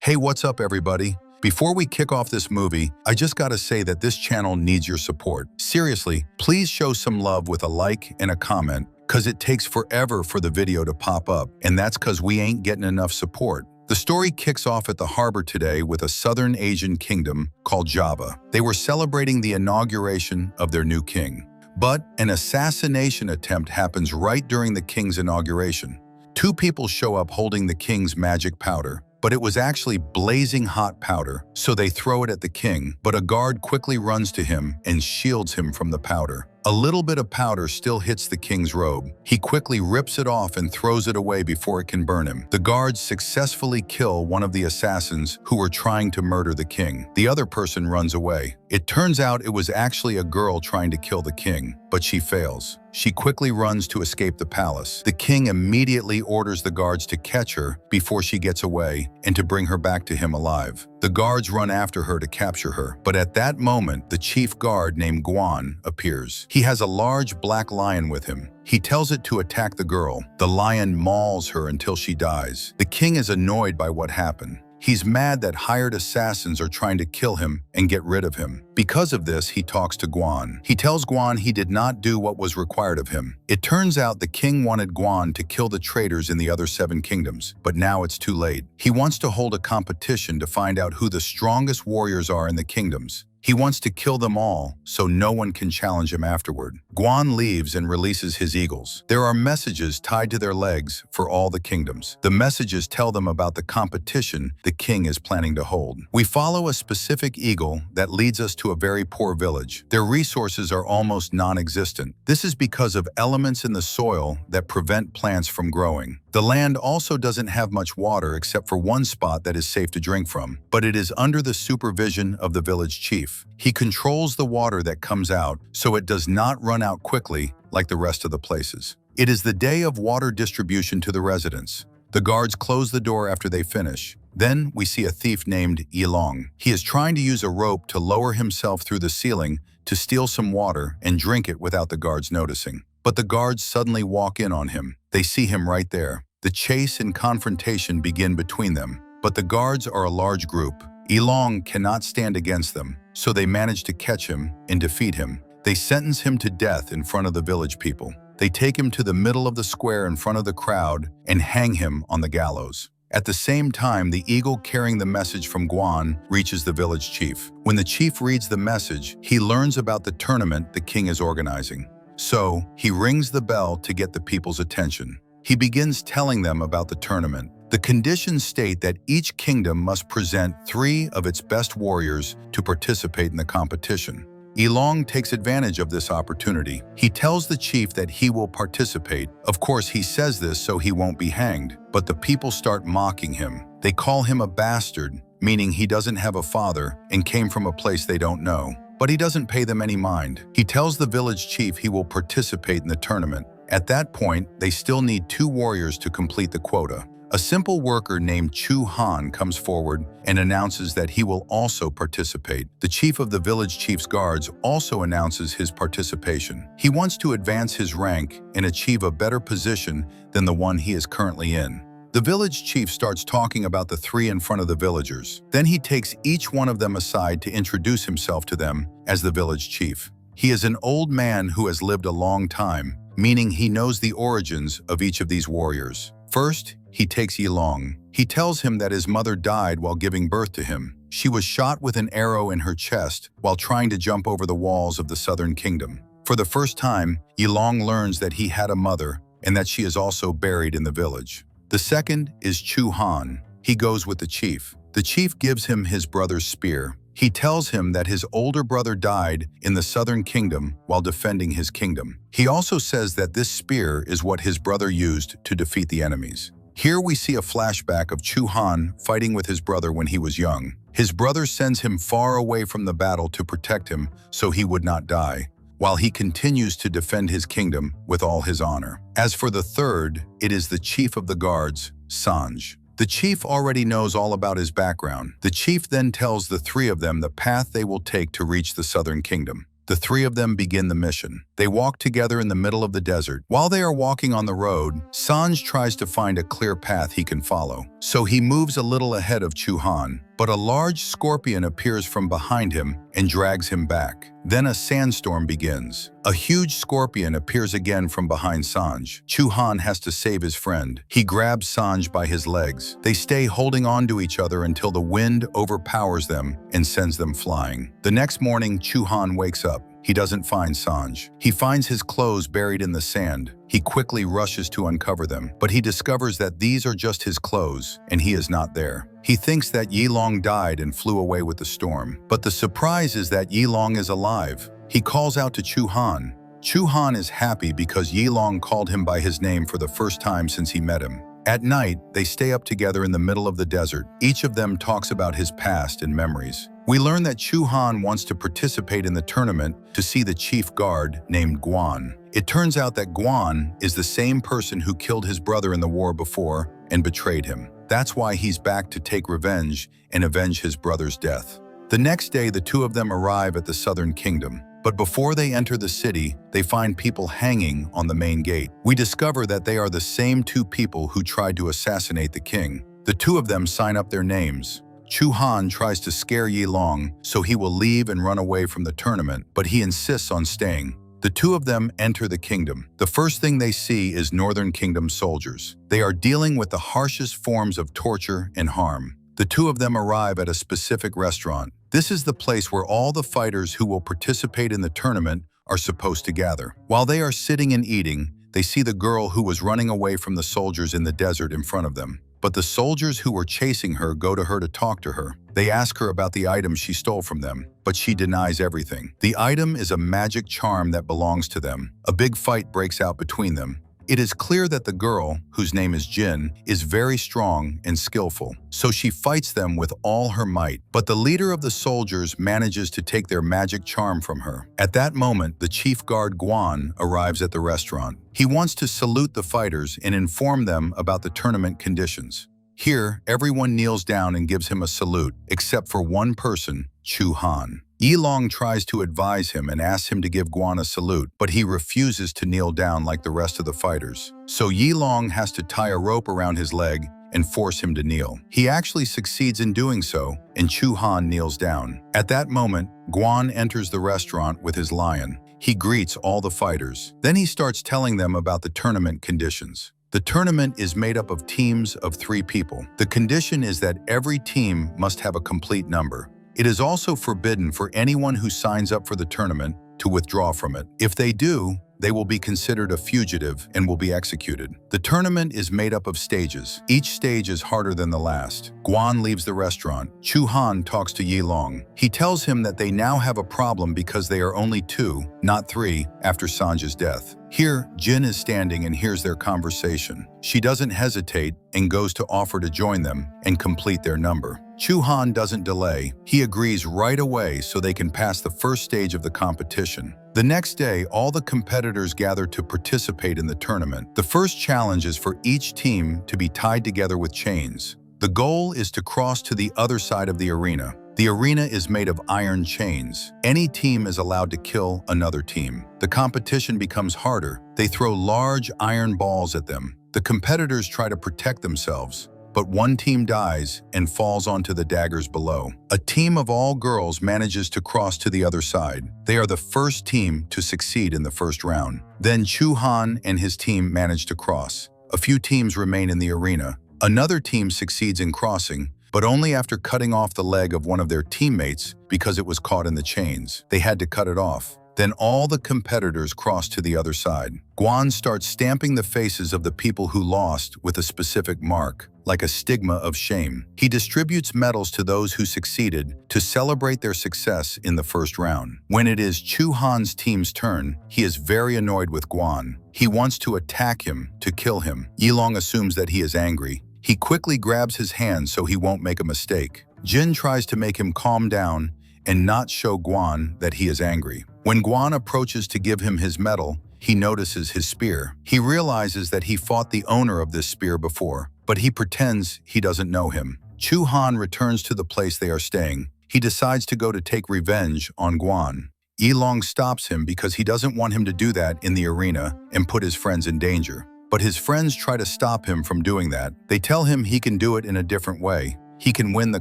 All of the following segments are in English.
Hey, what's up everybody? Before we kick off this movie, I just gotta say that this channel needs your support. Seriously, please show some love with a like and a comment, cause it takes forever for the video to pop up, and that's cause we ain't getting enough support. The story kicks off at the harbor today with a southern Asian kingdom called Java. They were celebrating the inauguration of their new king. But an assassination attempt happens right during the king's inauguration. Two people show up holding the king's magic powder. But it was actually blazing hot powder, so they throw it at the king, but a guard quickly runs to him and shields him from the powder. A little bit of powder still hits the king's robe. He quickly rips it off and throws it away before it can burn him. The guards successfully kill one of the assassins who were trying to murder the king. The other person runs away. It turns out it was actually a girl trying to kill the king, but she fails. She quickly runs to escape the palace. The king immediately orders the guards to catch her before she gets away and to bring her back to him alive. The guards run after her to capture her, but at that moment, the chief guard named Guan appears. He has a large black lion with him. He tells it to attack the girl. The lion mauls her until she dies. The king is annoyed by what happened. He's mad that hired assassins are trying to kill him and get rid of him. Because of this, he talks to Guan. He tells Guan he did not do what was required of him. It turns out the king wanted Guan to kill the traitors in the other 7 kingdoms, but now it's too late. He wants to hold a competition to find out who the strongest warriors are in the kingdoms. He wants to kill them all so no one can challenge him afterward. Guan leaves and releases his eagles. There are messages tied to their legs for all the kingdoms. The messages tell them about the competition the king is planning to hold. We follow a specific eagle that leads us to a very poor village. Their resources are almost non-existent. This is because of elements in the soil that prevent plants from growing. The land also doesn't have much water except for one spot that is safe to drink from, but it is under the supervision of the village chief. He controls the water that comes out so it does not run out quickly like the rest of the places. It is the day of water distribution to the residents. The guards close the door after they finish. Then we see a thief named Yilong. He is trying to use a rope to lower himself through the ceiling to steal some water and drink it without the guards noticing. But the guards suddenly walk in on him. They see him right there. The chase and confrontation begin between them, but the guards are a large group. Yilong cannot stand against them, so they manage to catch him and defeat him. They sentence him to death in front of the village people. They take him to the middle of the square in front of the crowd and hang him on the gallows. At the same time, the eagle carrying the message from Guan reaches the village chief. When the chief reads the message, he learns about the tournament the king is organizing. So, he rings the bell to get the people's attention. He begins telling them about the tournament. The conditions state that each kingdom must present 3 of its best warriors to participate in the competition. Yilong takes advantage of this opportunity. He tells the chief that he will participate. Of course, he says this so he won't be hanged, but the people start mocking him. They call him a bastard, meaning he doesn't have a father and came from a place they don't know. But he doesn't pay them any mind. He tells the village chief he will participate in the tournament. At that point, they still need 2 warriors to complete the quota. A simple worker named Chu Han comes forward and announces that he will also participate. The chief of the village chief's guards also announces his participation. He wants to advance his rank and achieve a better position than the one he is currently in. The village chief starts talking about the 3 in front of the villagers. Then he takes each one of them aside to introduce himself to them as the village chief. He is an old man who has lived a long time, meaning he knows the origins of each of these warriors. First, he takes Yilong. He tells him that his mother died while giving birth to him. She was shot with an arrow in her chest while trying to jump over the walls of the southern kingdom. For the first time, Yilong learns that he had a mother and that she is also buried in the village. The second is Chu Han. He goes with the chief. The chief gives him his brother's spear. He tells him that his older brother died in the southern kingdom while defending his kingdom. He also says that this spear is what his brother used to defeat the enemies. Here we see a flashback of Chu Han fighting with his brother when he was young. His brother sends him far away from the battle to protect him so he would not die, while he continues to defend his kingdom with all his honor. As for the third, it is the chief of the guards, Sanj. The chief already knows all about his background. The chief then tells the 3 of them the path they will take to reach the southern kingdom. The three of them begin the mission. They walk together in the middle of the desert. While they are walking on the road, Sanj tries to find a clear path he can follow. So he moves a little ahead of Chu Han, but a large scorpion appears from behind him and drags him back. Then a sandstorm begins. A huge scorpion appears again from behind Sanj. Chu Han has to save his friend. He grabs Sanj by his legs. They stay holding on to each other until the wind overpowers them and sends them flying. The next morning, Chu Han wakes up. He doesn't find Sanj. He finds his clothes buried in the sand. He quickly rushes to uncover them, but he discovers that these are just his clothes, and he is not there. He thinks that Yilong died and flew away with the storm, but the surprise is that Yilong is alive. He calls out to Chu Han. Chu Han is happy because Yilong called him by his name for the first time since he met him. At night, they stay up together in the middle of the desert. Each of them talks about his past and memories. We learn that Chu Han wants to participate in the tournament to see the chief guard named Guan. It turns out that Guan is the same person who killed his brother in the war before and betrayed him. That's why he's back to take revenge and avenge his brother's death. The next day, the two of them arrive at the Southern Kingdom. But before they enter the city, they find people hanging on the main gate. We discover that they are the same two people who tried to assassinate the king. The two of them sign up their names. Chu Han tries to scare Yilong so he will leave and run away from the tournament, but he insists on staying. The two of them enter the kingdom. The first thing they see is Northern Kingdom soldiers. They are dealing with the harshest forms of torture and harm. The two of them arrive at a specific restaurant. This is the place where all the fighters who will participate in the tournament are supposed to gather. While they are sitting and eating, they see the girl who was running away from the soldiers in the desert in front of them. But the soldiers who were chasing her go to her to talk to her. They ask her about the item she stole from them, but she denies everything. The item is a magic charm that belongs to them. A big fight breaks out between them. It is clear that the girl, whose name is Jin, is very strong and skillful, so she fights them with all her might. But the leader of the soldiers manages to take their magic charm from her. At that moment, the chief guard Guan arrives at the restaurant. He wants to salute the fighters and inform them about the tournament conditions. Here, everyone kneels down and gives him a salute, except for one person, Chu Han. Yilong tries to advise him and asks him to give Guan a salute, but he refuses to kneel down like the rest of the fighters. So Yilong has to tie a rope around his leg and force him to kneel. He actually succeeds in doing so, and Chu Han kneels down. At that moment, Guan enters the restaurant with his lion. He greets all the fighters. Then he starts telling them about the tournament conditions. The tournament is made up of teams of 3 people. The condition is that every team must have a complete number. It is also forbidden for anyone who signs up for the tournament to withdraw from it. If they do, they will be considered a fugitive and will be executed. The tournament is made up of stages. Each stage is harder than the last. Guan leaves the restaurant. Chu Han talks to Yilong. He tells him that they now have a problem because they are only 2, not 3, after Sanj's death. Here, Jin is standing and hears their conversation. She doesn't hesitate and goes to offer to join them and complete their number. Chu Han doesn't delay. He agrees right away so they can pass the first stage of the competition. The next day, all the competitors gather to participate in the tournament. The first challenge is for each team to be tied together with chains. The goal is to cross to the other side of the arena. The arena is made of iron chains. Any team is allowed to kill another team. The competition becomes harder. They throw large iron balls at them. The competitors try to protect themselves, but one team dies and falls onto the daggers below. A team of all girls manages to cross to the other side. They are the first team to succeed in the first round. Then Chu Han and his team manage to cross. A few teams remain in the arena. Another team succeeds in crossing, but only after cutting off the leg of one of their teammates because it was caught in the chains. They had to cut it off. Then all the competitors cross to the other side. Guan starts stamping the faces of the people who lost with a specific mark, like a stigma of shame. He distributes medals to those who succeeded to celebrate their success in the first round. When it is Chu Han's team's turn, he is very annoyed with Guan. He wants to attack him, to kill him. Yilong assumes that he is angry. He quickly grabs his hand so he won't make a mistake. Jin tries to make him calm down and not show Guan that he is angry. When Guan approaches to give him his medal, he notices his spear. He realizes that he fought the owner of this spear before, but he pretends he doesn't know him. Chu Han returns to the place they are staying. He decides to go to take revenge on Guan. Yilong stops him because he doesn't want him to do that in the arena and put his friends in danger. But his friends try to stop him from doing that. They tell him he can do it in a different way. He can win the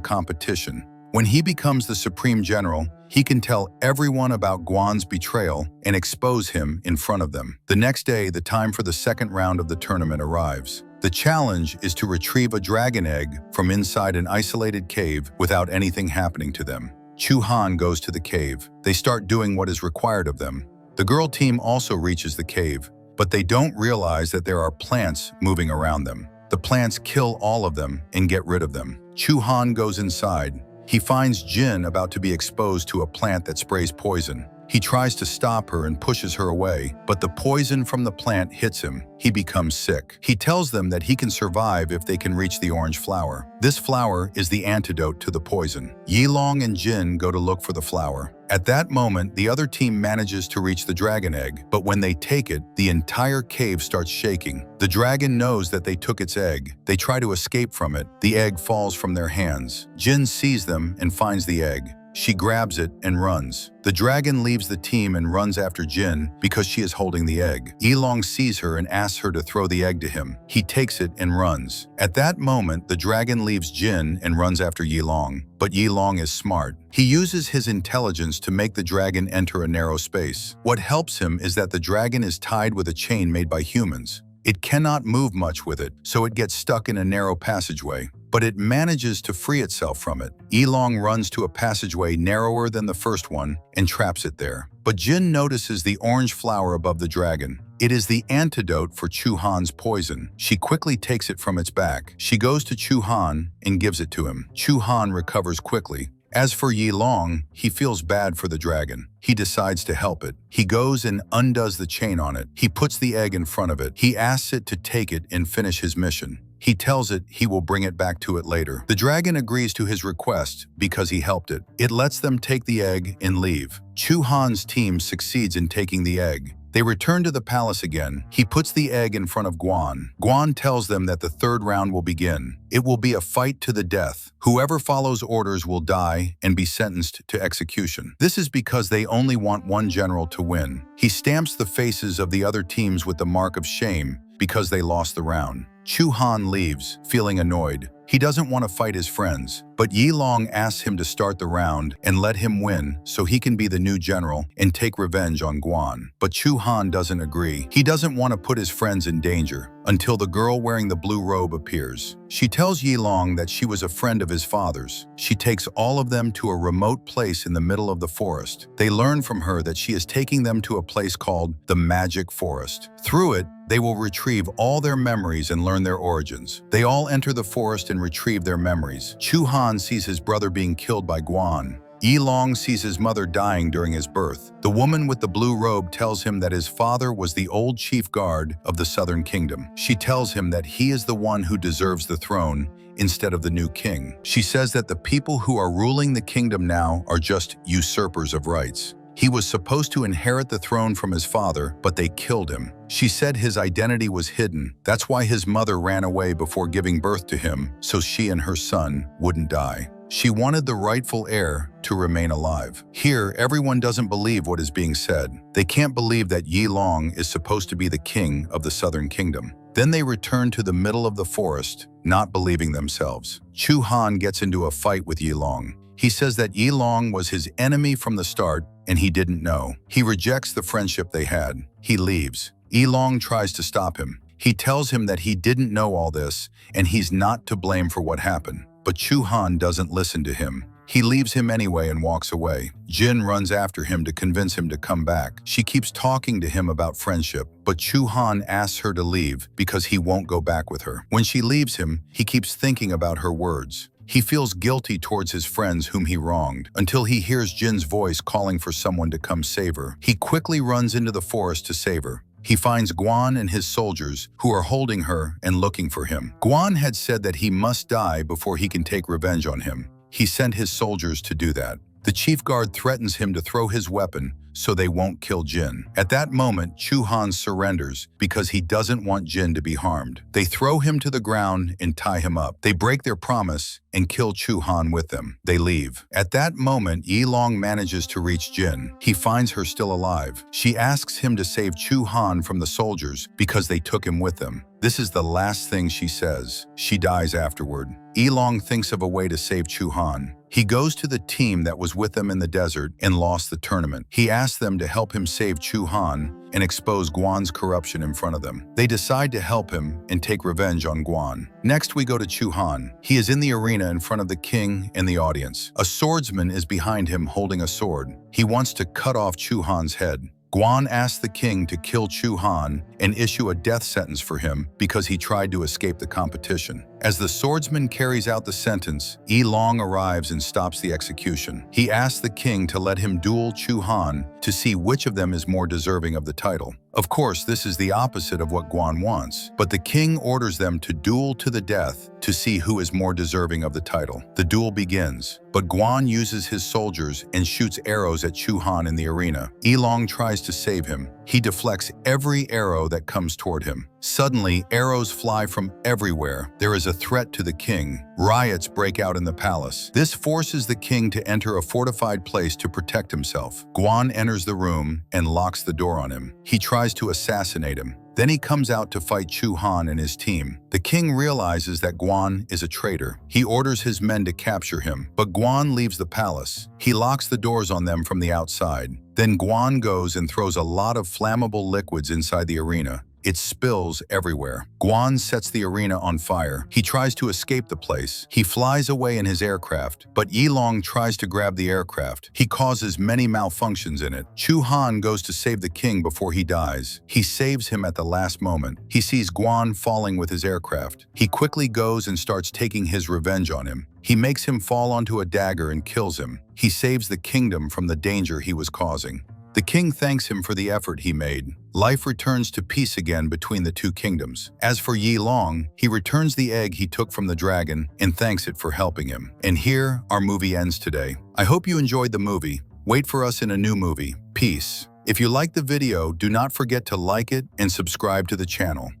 competition. When he becomes the Supreme General, he can tell everyone about Guan's betrayal and expose him in front of them. The next day, the time for the second round of the tournament arrives. The challenge is to retrieve a dragon egg from inside an isolated cave without anything happening to them. Chu Han goes to the cave. They start doing what is required of them. The girl team also reaches the cave, but they don't realize that there are plants moving around them. The plants kill all of them and get rid of them. Chu Han goes inside. He finds Jin about to be exposed to a plant that sprays poison. He tries to stop her and pushes her away, but the poison from the plant hits him. He becomes sick. He tells them that he can survive if they can reach the orange flower. This flower is the antidote to the poison. Yilong and Jin go to look for the flower. At that moment, the other team manages to reach the dragon egg, but when they take it, the entire cave starts shaking. The dragon knows that they took its egg. They try to escape from it. The egg falls from their hands. Jin sees them and finds the egg. She grabs it and runs. The dragon leaves the team and runs after Jin because she is holding the egg. Yilong sees her and asks her to throw the egg to him. He takes it and runs. At that moment, the dragon leaves Jin and runs after Yilong. But Yilong is smart. He uses his intelligence to make the dragon enter a narrow space. What helps him is that the dragon is tied with a chain made by humans. It cannot move much with it, so it gets stuck in a narrow passageway. But it manages to free itself from it. Yilong runs to a passageway narrower than the first one and traps it there. But Jin notices the orange flower above the dragon. It is the antidote for Chu Han's poison. She quickly takes it from its back. She goes to Chu Han and gives it to him. Chu Han recovers quickly. As for Yilong, he feels bad for the dragon. He decides to help it. He goes and undoes the chain on it. He puts the egg in front of it. He asks it to take it and finish his mission. He tells it he will bring it back to it later. The dragon agrees to his request because he helped it. It lets them take the egg and leave. Chu Han's team succeeds in taking the egg. They return to the palace again. He puts the egg in front of Guan. Guan tells them that the third round will begin. It will be a fight to the death. Whoever follows orders will die and be sentenced to execution. This is because they only want one general to win. He stamps the faces of the other teams with the mark of shame because they lost the round. Chu Han leaves, feeling annoyed. He doesn't want to fight his friends, but Yilong asks him to start the round and let him win so he can be the new general and take revenge on Guan. But Chu Han doesn't agree. He doesn't want to put his friends in danger until the girl wearing the blue robe appears. She tells Yilong that she was a friend of his father's. She takes all of them to a remote place in the middle of the forest. They learn from her that she is taking them to a place called the Magic Forest. Through it, they will retrieve all their memories and learn their origins. They all enter the forest and retrieve their memories. Chu Han sees his brother being killed by Guan. Yilong sees his mother dying during his birth. The woman with the blue robe tells him that his father was the old chief guard of the Southern Kingdom. She tells him that he is the one who deserves the throne instead of the new king. She says that the people who are ruling the kingdom now are just usurpers of rights. He was supposed to inherit the throne from his father, but they killed him. She said his identity was hidden. That's why his mother ran away before giving birth to him, so she and her son wouldn't die. She wanted the rightful heir to remain alive. Here, everyone doesn't believe what is being said. They can't believe that Yilong is supposed to be the king of the Southern Kingdom. Then they return to the middle of the forest, not believing themselves. Chu Han gets into a fight with Yilong. He says that Yilong was his enemy from the start and he didn't know. He rejects the friendship they had. He leaves. Yilong tries to stop him. He tells him that he didn't know all this and he's not to blame for what happened. But Chu Han doesn't listen to him. He leaves him anyway and walks away. Jin runs after him to convince him to come back. She keeps talking to him about friendship, but Chu Han asks her to leave because he won't go back with her. When she leaves him, he keeps thinking about her words. He feels guilty towards his friends whom he wronged, until he hears Jin's voice calling for someone to come save her. He quickly runs into the forest to save her. He finds Guan and his soldiers, who are holding her and looking for him. Guan had said that he must die before he can take revenge on him. He sent his soldiers to do that. The chief guard threatens him to throw his weapon so they won't kill Jin. At that moment, Chu Han surrenders because he doesn't want Jin to be harmed. They throw him to the ground and tie him up. They break their promise and kill Chu Han with them. They leave. At that moment, Yi Long manages to reach Jin. He finds her still alive. She asks him to save Chu Han from the soldiers because they took him with them. This is the last thing she says. She dies afterward. Yi Long thinks of a way to save Chu Han. He goes to the team that was with them in the desert and lost the tournament. He asks them to help him save Chu Han and expose Guan's corruption in front of them. They decide to help him and take revenge on Guan. Next, we go to Chu Han. He is in the arena in front of the king and the audience. A swordsman is behind him holding a sword. He wants to cut off Chu Han's head. Guan asks the king to kill Chu Han and issue a death sentence for him because he tried to escape the competition. As the swordsman carries out the sentence, Yi Long arrives and stops the execution. He asks the king to let him duel Chu Han to see which of them is more deserving of the title. Of course, this is the opposite of what Guan wants, but the king orders them to duel to the death to see who is more deserving of the title. The duel begins, but Guan uses his soldiers and shoots arrows at Chu Han in the arena. Yi Long tries to save him. He deflects every arrow that comes toward him. Suddenly, arrows fly from everywhere. There is a threat to the king. Riots break out in the palace. This forces the king to enter a fortified place to protect himself. Guan enters the room and locks the door on him. He tries to assassinate him. Then he comes out to fight Chu Han and his team. The king realizes that Guan is a traitor. He orders his men to capture him, but Guan leaves the palace. He locks the doors on them from the outside. Then Guan goes and throws a lot of flammable liquids inside the arena. It spills everywhere. Guan sets the arena on fire. He tries to escape the place. He flies away in his aircraft, but Yi Long tries to grab the aircraft. He causes many malfunctions in it. Chu Han goes to save the king before he dies. He saves him at the last moment. He sees Guan falling with his aircraft. He quickly goes and starts taking his revenge on him. He makes him fall onto a dagger and kills him. He saves the kingdom from the danger he was causing. The king thanks him for the effort he made. Life returns to peace again between the two kingdoms. As for Yi Long, he returns the egg he took from the dragon and thanks it for helping him. And here, our movie ends today. I hope you enjoyed the movie. Wait for us in a new movie. Peace. If you liked the video, do not forget to like it and subscribe to the channel.